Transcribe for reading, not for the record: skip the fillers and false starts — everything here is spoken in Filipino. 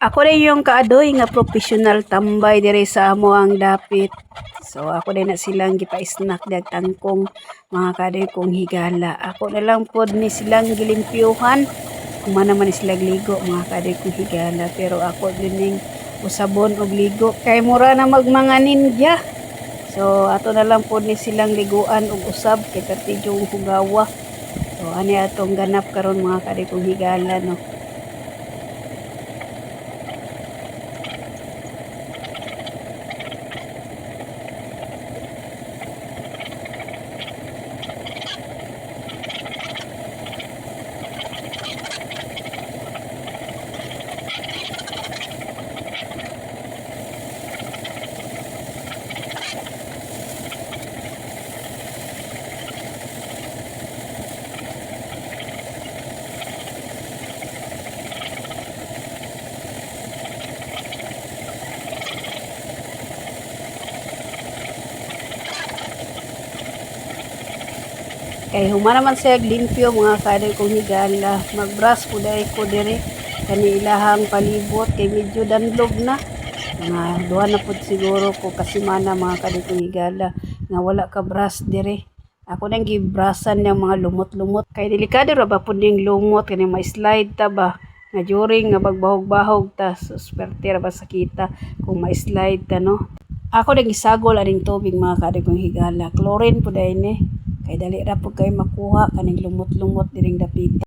Ako rin yung kaadoy nga professional tambay dire sa amo ang dapit. So ako din na silang gipa-snack dag tangkong mga kadoy kong higala. Ako na lang pod ni silang gilimpyuhan. Kumana man sila ligo mga kadoy kong higala. Pero ako din ning usabon og ligo. Kay mura na mga ninja. So ato na lang pod ni silang liguan og usab kay pertidyong hugawa. So ani atong ganap karon mga kadoy kong higala no. Kay humana man siya limpyo mga kadoy kong higala. Magbrush po dahil ko dire. Kani ilahang palibot kay medyo danlog na. Mga duha na po siguro ko kasi mana mga kadoy kong higala. Nga wala ka brush dire. Ako nang gibrasan ng mga lumot-lumot. Kay delikado ra ba po ning lumot. Kani ma-slide ta ba. Nga during nga bagbahog-bahog ta. Susperte ra ba sa kita kung ma-slide ta no. Ako nang isagol aning tubig mga kadoy kong higala. Chlorine po dahil ni. Kay dali ra po kayo makuha kaning lumot-lumot diring dapita.